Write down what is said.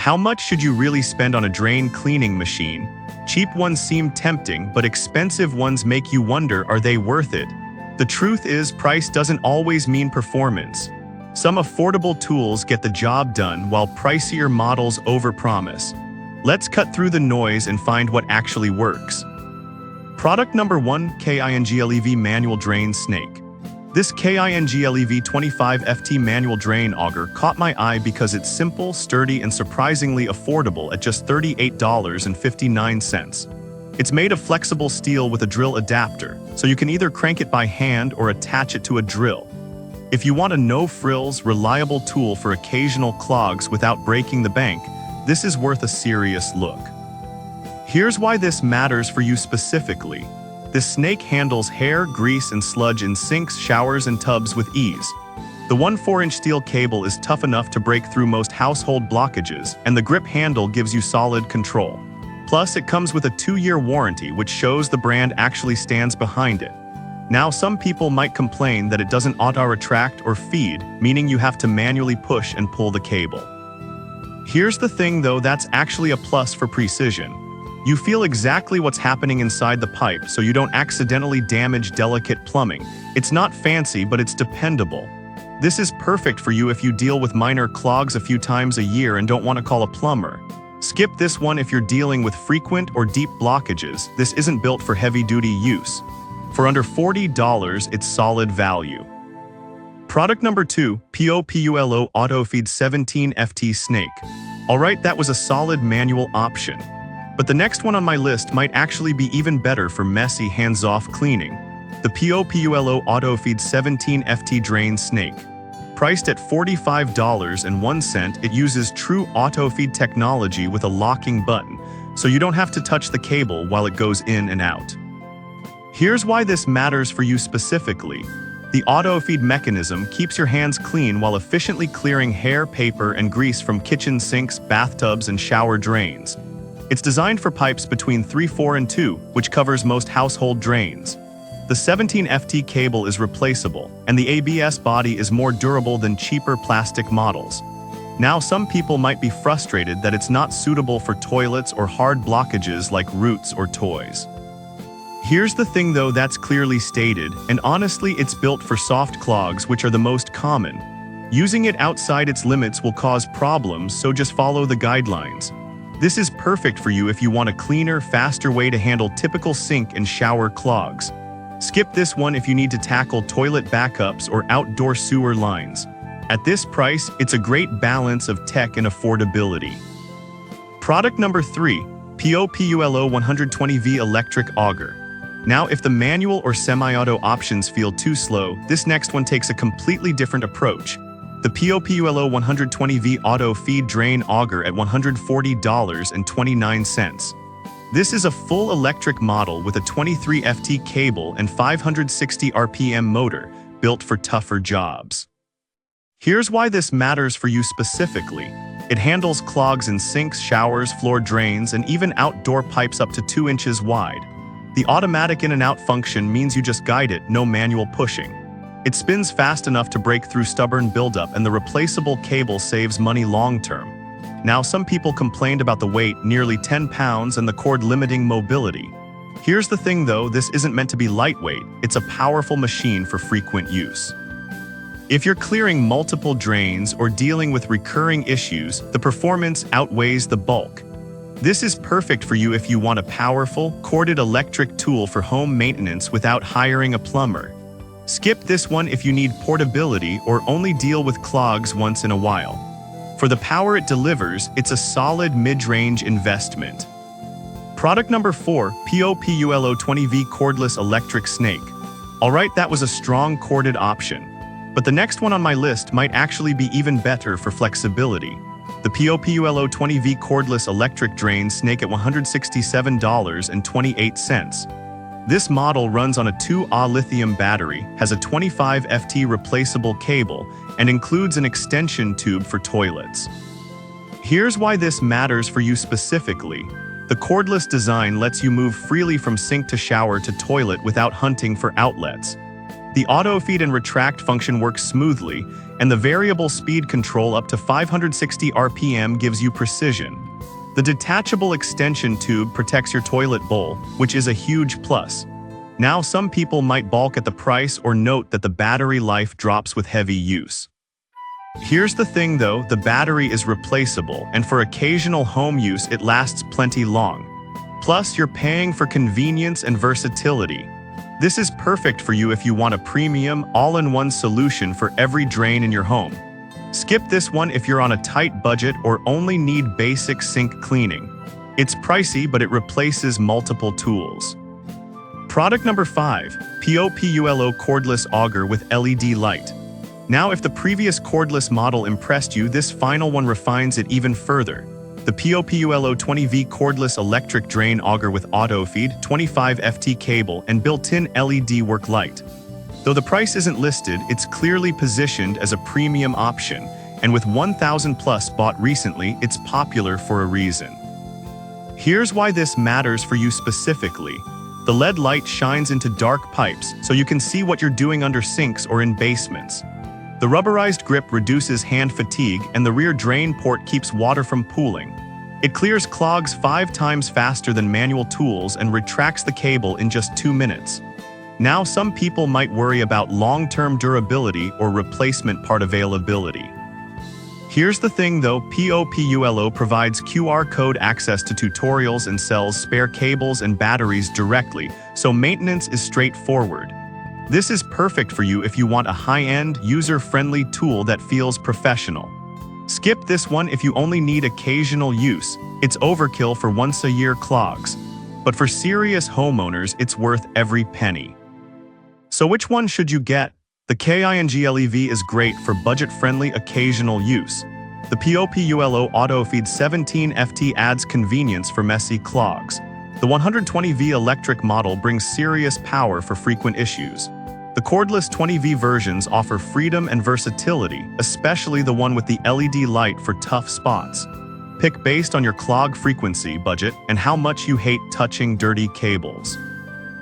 How much should you really spend on a drain cleaning machine? Cheap ones seem tempting, but expensive ones make you wonder, are they worth it? The truth is, price doesn't always mean performance. Some affordable tools get the job done while pricier models overpromise. Let's cut through the noise and find what actually works. Product number 1, KINGLEV Manual Drain Snake. This KINGLEV 25FT manual drain auger caught my eye because it's simple, sturdy, and surprisingly affordable at just $38.59. It's made of flexible steel with a drill adapter, so you can either crank it by hand or attach it to a drill. If you want a no-frills, reliable tool for occasional clogs without breaking the bank, this is worth a serious look. Here's why this matters for you specifically. This snake handles hair, grease, and sludge in sinks, showers, and tubs with ease. The 4-inch steel cable is tough enough to break through most household blockages, and the grip handle gives you solid control. Plus, it comes with a 2-year warranty, which shows the brand actually stands behind it. Now, some people might complain that it doesn't auto-retract or feed, meaning you have to manually push and pull the cable. Here's the thing though, that's actually a plus for precision. You feel exactly what's happening inside the pipe, so you don't accidentally damage delicate plumbing. It's not fancy, but it's dependable. This is perfect for you if you deal with minor clogs a few times a year and don't want to call a plumber. Skip this one if you're dealing with frequent or deep blockages. This isn't built for heavy-duty use. For under $40, it's solid value. Product number 2, POPULO AutoFeed 17FT Snake. Alright, that was a solid manual option. But the next one on my list might actually be even better for messy, hands-off cleaning. The POPULO AutoFeed 17FT Drain Snake. Priced at $45.01, it uses true auto-feed technology with a locking button, so you don't have to touch the cable while it goes in and out. Here's why this matters for you specifically. The auto-feed mechanism keeps your hands clean while efficiently clearing hair, paper, and grease from kitchen sinks, bathtubs, and shower drains. It's designed for pipes between 3, 4, and 2, which covers most household drains. The 17FT cable is replaceable, and the ABS body is more durable than cheaper plastic models. Now, some people might be frustrated that it's not suitable for toilets or hard blockages like roots or toys. Here's the thing though, that's clearly stated, and honestly, it's built for soft clogs, which are the most common. Using it outside its limits will cause problems, so just follow the guidelines. This is perfect for you if you want a cleaner, faster way to handle typical sink and shower clogs. Skip this one if you need to tackle toilet backups or outdoor sewer lines. At this price, it's a great balance of tech and affordability. Product number 3, POPULO 120V Electric Auger. Now, if the manual or semi-auto options feel too slow, this next one takes a completely different approach. The POPULO 120V Auto Feed Drain Auger at $140.29. This is a full electric model with a 23FT cable and 560 RPM motor, built for tougher jobs. Here's why this matters for you specifically. It handles clogs in sinks, showers, floor drains, and even outdoor pipes up to 2 inches wide. The automatic in and out function means you just guide it, no manual pushing. It spins fast enough to break through stubborn buildup, and the replaceable cable saves money long term. Now, some people complained about the weight, nearly 10 pounds, and the cord limiting mobility. Here's the thing though, this isn't meant to be lightweight, it's a powerful machine for frequent use. If you're clearing multiple drains or dealing with recurring issues, the performance outweighs the bulk. This is perfect for you if you want a powerful, corded electric tool for home maintenance without hiring a plumber. Skip this one if you need portability or only deal with clogs once in a while. For the power it delivers, it's a solid mid-range investment. Product number 4, POPULO 20V Cordless Electric Snake. Alright, that was a strong corded option. But the next one on my list might actually be even better for flexibility. The POPULO 20V Cordless Electric Drain Snake at $167.28. This model runs on a 2Ah lithium battery, has a 25FT replaceable cable, and includes an extension tube for toilets. Here's why this matters for you specifically. The cordless design lets you move freely from sink to shower to toilet without hunting for outlets. The auto feed and retract function works smoothly, and the variable speed control up to 560 RPM gives you precision. The detachable extension tube protects your toilet bowl, which is a huge plus. Now some people might balk at the price or note that the battery life drops with heavy use. Here's the thing though, the battery is replaceable, and for occasional home use it lasts plenty long. Plus, you're paying for convenience and versatility. This is perfect for you if you want a premium, all-in-one solution for every drain in your home. Skip this one if you're on a tight budget or only need basic sink cleaning. It's pricey, but it replaces multiple tools. Product number 5, POPULO cordless auger with LED light. Now, if the previous cordless model impressed you, this final one refines it even further. The POPULO 20V cordless electric drain auger with auto feed, 25 FT cable, and built-in LED work light. Though the price isn't listed, it's clearly positioned as a premium option, and with 1,000 plus bought recently, it's popular for a reason. Here's why this matters for you specifically. The LED light shines into dark pipes, so you can see what you're doing under sinks or in basements. The rubberized grip reduces hand fatigue, and the rear drain port keeps water from pooling. It clears clogs 5 times faster than manual tools and retracts the cable in just 2 minutes. Now some people might worry about long-term durability or replacement part availability. Here's the thing though, POPULO provides QR code access to tutorials and sells spare cables and batteries directly, so maintenance is straightforward. This is perfect for you if you want a high-end, user-friendly tool that feels professional. Skip this one if you only need occasional use. It's overkill for once-a-year clogs. But for serious homeowners, it's worth every penny. So which one should you get? The KINGLEV is great for budget-friendly occasional use. The POPULO AutoFeed 17 FT adds convenience for messy clogs. The 120V electric model brings serious power for frequent issues. The cordless 20V versions offer freedom and versatility, especially the one with the LED light for tough spots. Pick based on your clog frequency budget and how much you hate touching dirty cables.